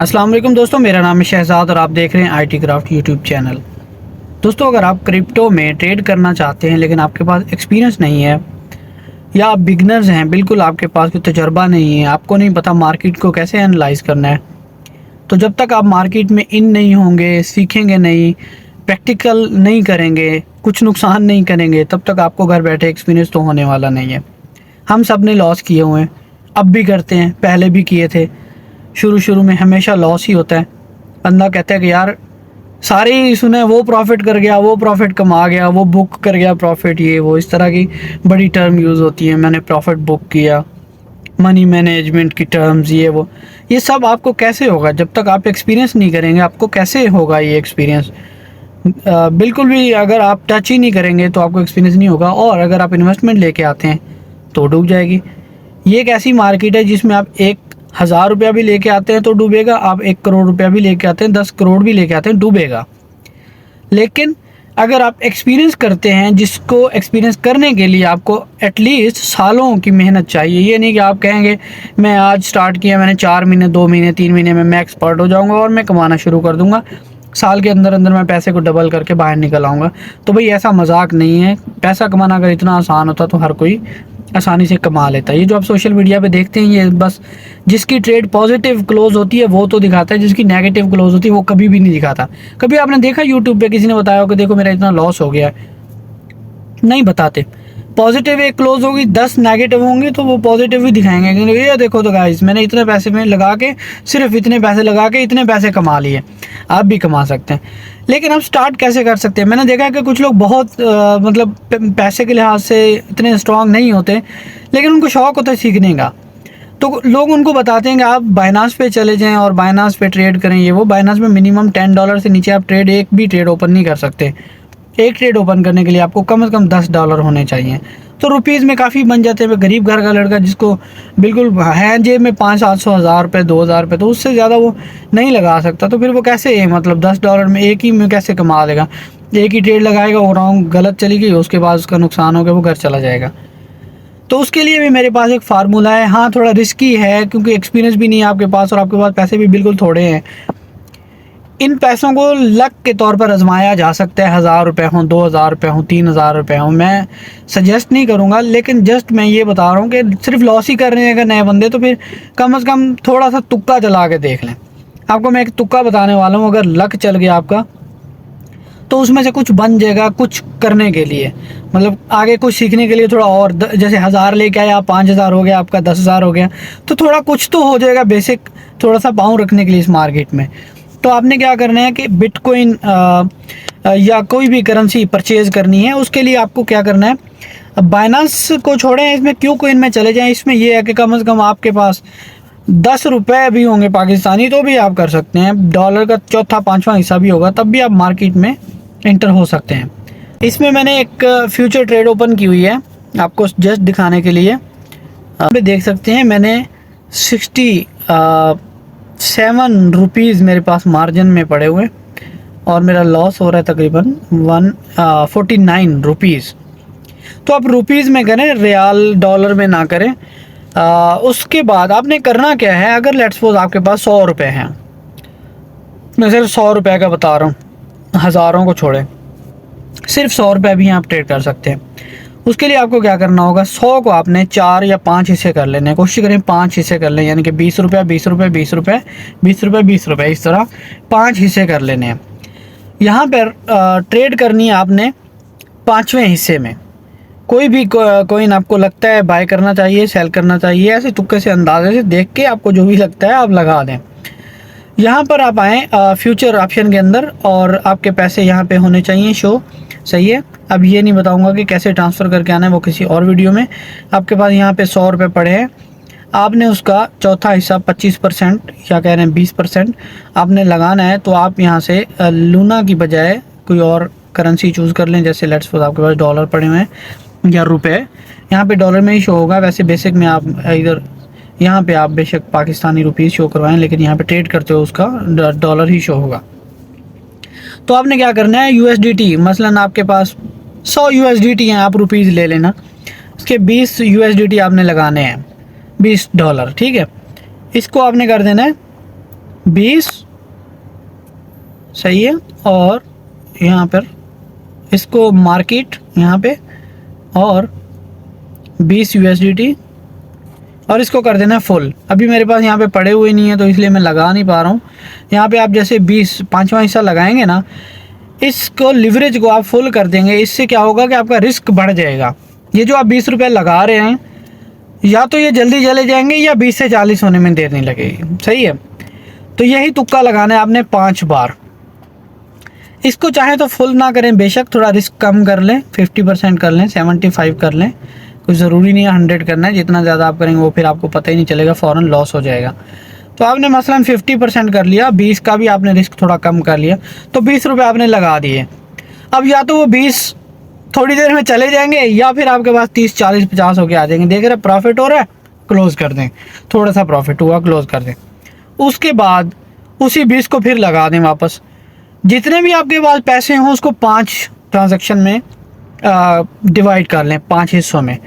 अस्सलाम वालेकुम दोस्तों, मेरा नाम है शहजाद और आप देख रहे हैं आईटी क्राफ्ट यूट्यूब चैनल। दोस्तों, अगर आप क्रिप्टो में ट्रेड करना चाहते हैं लेकिन आपके पास एक्सपीरियंस नहीं है या आप बिगनर्स हैं, बिल्कुल आपके पास कोई तजर्बा नहीं है, आपको नहीं पता मार्केट को कैसे एनालाइज करना है, तो जब तक आप मार्केट में इन नहीं होंगे, सीखेंगे नहीं, प्रैक्टिकल नहीं करेंगे, कुछ नुकसान नहीं करेंगे, तब तक आपको घर बैठे एक्सपीरियंस तो होने वाला नहीं है। हम सब ने लॉस किए हुए हैं, अब भी करते हैं, पहले भी किए थे। शुरू में हमेशा लॉस ही होता है। बंदा कहता है कि यार सारे ही सुने, वो प्रॉफिट कर गया, वो प्रॉफिट कमा गया, वो बुक कर गया प्रॉफिट, ये वो इस तरह की बड़ी टर्म यूज़ होती है। मैंने प्रॉफिट बुक किया, मनी मैनेजमेंट की टर्म्स, ये सब आपको कैसे होगा जब तक आप एक्सपीरियंस नहीं करेंगे? आपको कैसे होगा ये एक्सपीरियंस? बिल्कुल भी अगर आप टच ही नहीं करेंगे तो आपको एक्सपीरियंस नहीं होगा। और अगर आप इन्वेस्टमेंट लेके आते हैं तो डूब जाएगी। ये एक ऐसी मार्केट है जिसमें आप 1,000 रुपया भी लेके आते हैं तो डूबेगा, आप 1 करोड़ रुपया भी लेके आते हैं, 10 करोड़ भी लेके आते हैं, डूबेगा। लेकिन अगर आप एक्सपीरियंस करते हैं, जिसको एक्सपीरियंस करने के लिए आपको एटलीस्ट सालों की मेहनत चाहिए। ये नहीं कि आप कहेंगे मैं आज स्टार्ट किया, मैंने 4 महीने, 2 महीने, 3 महीने में मैं एक्सपर्ट हो जाऊंगा और मैं कमाना शुरू कर दूंगा, साल के अंदर अंदर मैं पैसे को डबल करके बाहर निकल आऊँगा। तो भाई ऐसा मजाक नहीं है। पैसा कमाना अगर इतना आसान होता तो हर कोई आसानी से कमा लेता है। ये जो आप सोशल मीडिया पे देखते हैं, ये बस जिसकी ट्रेड पॉजिटिव क्लोज होती है वो तो दिखाता है, जिसकी नेगेटिव क्लोज होती है वो कभी भी नहीं दिखाता। कभी आपने देखा यूट्यूब पे किसी ने बताया हो कि देखो मेरा इतना लॉस हो गया है? नहीं बताते। पॉजिटिव एक क्लोज होगी, 10 नेगेटिव होंगे तो वो पॉजिटिव ही दिखाएंगे कि ये देखो तो गाइस, मैंने इतने पैसे में लगा के, सिर्फ इतने पैसे लगा के इतने पैसे कमा लिए। आप भी कमा सकते हैं, लेकिन आप स्टार्ट कैसे कर सकते हैं? मैंने देखा है कि कुछ लोग बहुत मतलब पैसे के लिहाज से इतने स्ट्रांग नहीं होते, लेकिन उनको शौक होता है सीखने का। तो लोग उनको बताते हैं कि आप बाइनांस पे चले जाएं और बाइनांस पे ट्रेड करें। ये वो बाइनांस में मिनिमम $10 से नीचे आप एक भी ट्रेड ओपन नहीं कर सकते। एक ट्रेड ओपन करने के लिए आपको कम से कम $10 होने चाहिए। तो रुपीज़ में काफ़ी बन जाते हैं। गरीब घर का लड़का जिसको बिल्कुल है जेब में 500-700 हज़ार रुपये, 2,000 रुपये, तो उससे ज़्यादा वो नहीं लगा सकता। तो फिर वो कैसे, मतलब $10 में एक ही में कैसे कमा लेगा? एक ही ट्रेड लगाएगा, वो रॉन्ग गलत चली गई, उसके बाद उसका नुकसान हो गया, वो घर चला जाएगा। तो उसके लिए भी मेरे पास एक फार्मूला है। हाँ, थोड़ा रिस्की है क्योंकि एक्सपीरियंस भी नहीं है आपके पास और आपके पास पैसे भी बिल्कुल थोड़े हैं। इन पैसों को लक के तौर पर आजमाया जा सकता है। 1,000 रुपये हों, 2,000 रुपये हों, 3,000 रुपये हों, मैं सजेस्ट नहीं करूँगा, लेकिन जस्ट मैं ये बता रहा हूँ कि सिर्फ लॉस ही कर रहे हैं अगर नए बंदे, तो फिर कम से कम थोड़ा सा तुक्का चला के देख लें। आपको मैं एक तुक्का बताने वाला हूँ, अगर लक चल गया आपका तो उसमें से कुछ बन जाएगा कुछ करने के लिए, मतलब आगे कुछ सीखने के लिए थोड़ा और। जैसे 1,000 लेके आए आप, 5,000 हो गया आपका, 10,000 हो गया, तो थोड़ा कुछ तो हो जाएगा बेसिक, थोड़ा सा पाँव रखने के लिए इस मार्केट में। तो आपने क्या करना है कि बिटकॉइन या कोई भी करेंसी परचेज करनी है, उसके लिए आपको क्या करना है, बाइनांस को छोड़ें, इसमें क्यू कोइन में चले जाएं। इसमें यह है कि कम से कम आपके पास 10 रुपये भी होंगे पाकिस्तानी तो भी आप कर सकते हैं। डॉलर का चौथा पाँचवा हिस्सा भी होगा तब भी आप मार्केट में इंटर हो सकते हैं। इसमें मैंने एक फ्यूचर ट्रेड ओपन की हुई है आपको जस्ट दिखाने के लिए। आप देख सकते हैं मैंने 67 रुपीज़ मेरे पास मार्जिन में पड़े हुए और मेरा लॉस हो रहा है तकरीबन 149 रुपीज़। तो आप रुपीज़ में करें, रियाल डॉलर में ना करें। उसके बाद आपने करना क्या है, अगर लेट्स सपोज आपके पास 100 रुपये हैं, मैं सिर्फ 100 रुपये का बता रहा हूँ, हज़ारों को छोड़े, सिर्फ 100 रुपये भी आप ट्रेड कर सकते हैं। उसके लिए आपको क्या करना होगा, 100 को आपने 4 या 5 हिस्से कर लेने हैं। कोशिश करें 5 हिस्से कर लें, यानी कि 20 रुपये, 20 रुपये, 20 रुपये, 20 रुपये, 20 रुपये, इस तरह 5 हिस्से कर लेने हैं। यहाँ पर ट्रेड करनी है आपने 5वें हिस्से में। कोई भी कोइन आपको लगता है बाय करना चाहिए, सेल करना चाहिए, ऐसे तुक्के से, अंदाजे से देख के आपको जो भी लगता है आप लगा दें। यहाँ पर आप आएँ फ्यूचर ऑप्शन के अंदर और आपके पैसे यहाँ पे होने चाहिए शो। सही है। अब ये नहीं बताऊँगा कि कैसे ट्रांसफ़र करके आना है, वो किसी और वीडियो में। आपके पास यहाँ पे 100 रुपये पड़े हैं, आपने उसका चौथा हिस्सा 25% या कह रहे हैं 20% आपने लगाना है। तो आप यहाँ से लूना की बजाय कोई और करेंसी चूज़ कर लें। जैसे लेट्स सपोज आपके पास डॉलर पड़े हुए हैं या रुपए, यहाँ पे डॉलर में ही शो होगा। वैसे बेसिक में आप इधर यहाँ पे आप बेशक पाकिस्तानी रुपीज़ शो करवाएं, लेकिन यहाँ पे ट्रेड करते हो उसका डॉलर ही शो होगा। तो आपने क्या करना है, USDT, मसलन आपके पास 100 USDT हैं, आप रुपीज़ ले लेना, उसके 20 USDT आपने लगाने हैं, $20, ठीक है। इसको आपने कर देना है 20 सही है, और यहाँ पर इसको मार्केट यहाँ पे, और 20 USDT, और इसको कर देना फुल। अभी मेरे पास यहाँ पे पड़े हुए नहीं है तो इसलिए मैं लगा नहीं पा रहा हूँ। यहाँ पे आप जैसे 20 पाँचवा हिस्सा लगाएंगे ना, इसको लिवरेज को आप फुल कर देंगे। इससे क्या होगा कि आपका रिस्क बढ़ जाएगा। ये जो आप 20 रुपये लगा रहे हैं, या तो ये जल्दी चले जाएंगे या 20 से 40 होने में देर नहीं लगेगी। सही है, तो यही तुक्का लगाना है आपने 5 बार। इसको चाहे तो फुल ना करें बेशक, थोड़ा रिस्क कम कर लें, 50% कर लें, 75 कर लें, कोई ज़रूरी नहीं है 100 करना है। जितना ज़्यादा आप करेंगे वो फिर आपको पता ही नहीं चलेगा, फ़ौरन लॉस हो जाएगा। तो आपने मसलन 50% कर लिया, 20 का भी आपने रिस्क थोड़ा कम कर लिया, तो 20 रुपये आपने लगा दिए। अब या तो वो 20 थोड़ी देर में चले जाएंगे, या फिर आपके पास 30 40 50 होके आ जाएंगे। देख रहे प्रॉफिट हो रहा है, क्लोज़ कर दें। थोड़ा सा प्रॉफिट हुआ, क्लोज़ कर दें। उसके बाद उसी 20 को फिर लगा दें वापस। जितने भी आपके पास पैसे हों उसको 5 ट्रांजैक्शन में डिवाइड कर लें, 5 हिस्सों में।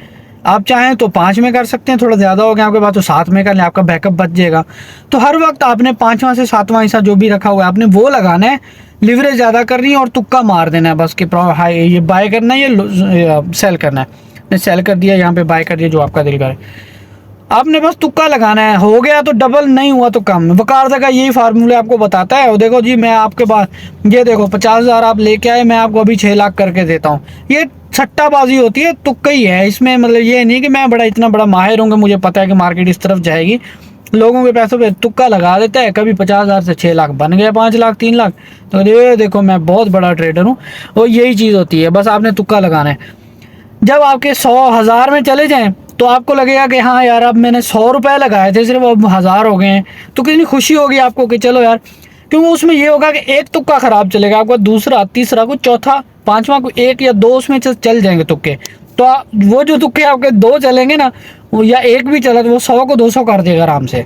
आप चाहें तो 5 में कर सकते हैं, थोड़ा ज़्यादा हो गया आपके पास तो 7 में कर लें, आपका बैकअप बच जाएगा। तो हर वक्त आपने 5वां से 7वां हिस्सा जो भी रखा हुआ है आपने वो लगाना है। लिवरेज ज़्यादा करनी है और तुक्का मार देना है बस कि हाई ये बाय करना है, ये सेल करना है। ने सेल कर दिया, यहाँ पे बाय कर दिया, जो आपका दिल करे। आपने बस तुक्का लगाना है, हो गया तो डबल, नहीं हुआ तो कम। वकार का यही फार्मूला आपको बताता है। और देखो जी, मैं आपके पास ये देखो 50,000 आप लेके आए, मैं आपको अभी 6 लाख करके देता हूँ। ये सट्टाबाजी होती है, तुक्का ही है इसमें। मतलब ये नहीं कि मैं इतना बड़ा माहिर हूँ कि मुझे पता है कि मार्केट इस तरफ जाएगी। लोगों के पैसों पे तुक्का लगा देता है, कभी 50,000 से 6 लाख बन गया, 5 लाख 3 लाख। तो ये देखो मैं बहुत बड़ा ट्रेडर हूँ। और यही चीज़ होती है, बस आपने तुक्का लगाना है। जब आपके 100,000 में चले जाएं तो आपको लगेगा कि हाँ यार, अब मैंने 100 रुपये लगाए थे, सिर्फ अब 1000 हो गए हैं। तो कितनी खुशी होगी आपको कि चलो यार, क्योंकि उसमें ये होगा कि एक तुक्का ख़राब चलेगा आपका, दूसरा, तीसरा, को चौथा, पांचवा, को 1 या 2 उसमें चल जाएंगे तुक्के। तो वो जो तुक्के आपके 2 चलेंगे ना, वो या 1 भी चला तो वो 100 को 200 कर देगा आराम से।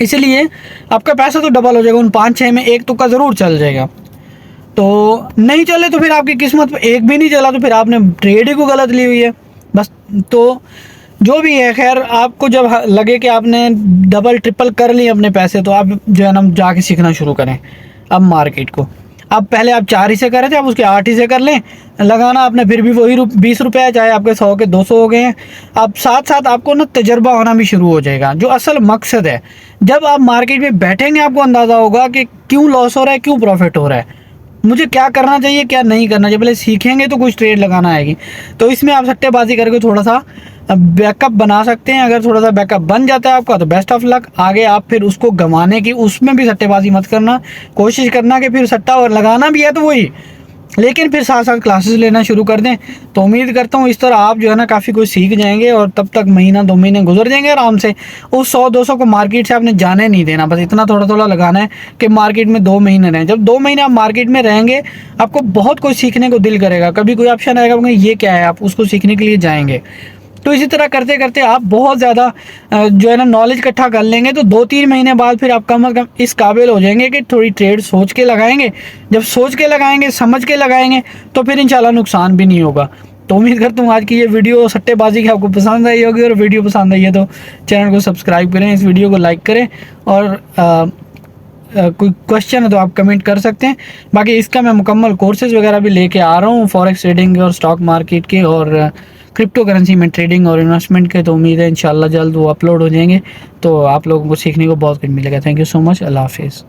इसलिए आपका पैसा तो डबल हो जाएगा। उन 5-6 में एक तुक्का ज़रूर चल जाएगा। तो नहीं चले तो फिर आपकी किस्मत पे एक भी नहीं चला तो फिर आपने ट्रेड ही को गलत ली हुई है बस। तो जो भी है, खैर, आपको जब लगे कि आपने डबल ट्रिपल कर लिए अपने पैसे, तो आप जो है ना जाके सीखना शुरू करें अब मार्केट को। अब पहले आप 4 हिस्से कर रहे थे, अब उसके 8 हिस्से कर लें। लगाना आपने फिर भी वही 20 रुपये है, चाहे आपके 100 के 200 हो गए हैं। अब साथ साथ आपको ना तजर्बा होना भी शुरू हो जाएगा, जो असल मकसद है। जब आप मार्केट में बैठेंगे आपको अंदाज़ा होगा कि क्यों लॉस हो रहा है, क्यों प्रॉफिट हो रहा है, मुझे क्या करना चाहिए, क्या नहीं करना चाहिए। पहले सीखेंगे तो कुछ ट्रेड लगाना आएगी। तो इसमें आप सट्टेबाजी करके थोड़ा सा बैकअप बना सकते हैं। अगर थोड़ा सा बैकअप बन जाता है आपका तो बेस्ट ऑफ लक। आगे आप फिर उसको गंवाने की, उसमें भी सट्टेबाजी मत करना, कोशिश करना कि फिर सट्टा और लगाना भी है तो वही, लेकिन फिर साथ साथ क्लासेस लेना शुरू कर दें। तो उम्मीद करता हूँ इस तरह आप जो है ना काफ़ी कुछ सीख जाएंगे, और तब तक महीना 2 महीने गुजर जाएंगे आराम से। उस 100-200 को मार्केट से आपने जाने नहीं देना, बस इतना थोड़ा थोड़ा लगाना है कि मार्केट में 2 महीने रहें। जब 2 महीने आप मार्केट में रहेंगे आपको बहुत कुछ सीखने को दिल करेगा। कभी कोई ऑप्शन आएगा ये क्या है, आप उसको सीखने के लिए जाएंगे। तो इसी तरह करते करते आप बहुत ज़्यादा जो है ना नॉलेज इकट्ठा कर लेंगे। तो 2-3 महीने बाद फिर आप कम अज़ कम इस काबिल हो जाएंगे कि थोड़ी ट्रेड सोच के लगाएंगे। जब सोच के लगाएंगे, समझ के लगाएंगे, तो फिर इंशाल्लाह नुकसान भी नहीं होगा। तो उम्मीद करता हूँ आज की ये वीडियो सट्टेबाजी की आपको पसंद आई होगी। और वीडियो पसंद आई है तो चैनल को सब्सक्राइब करें, इस वीडियो को लाइक करें, और कोई क्वेश्चन है तो आप कमेंट कर सकते हैं। बाकी इसका मैं मुकम्मल कोर्सेज़ वगैरह भी लेके आ रहा हूँ, फॉरेक्स ट्रेडिंग और स्टॉक मार्केट के और क्रिप्टो करेंसी में ट्रेडिंग और इन्वेस्टमेंट के। तो उम्मीद है इंशाल्लाह जल्द वो अपलोड हो जाएंगे, तो आप लोगों को सीखने को बहुत कुछ मिलेगा। Thank you so much. अल्लाह हाफिज़।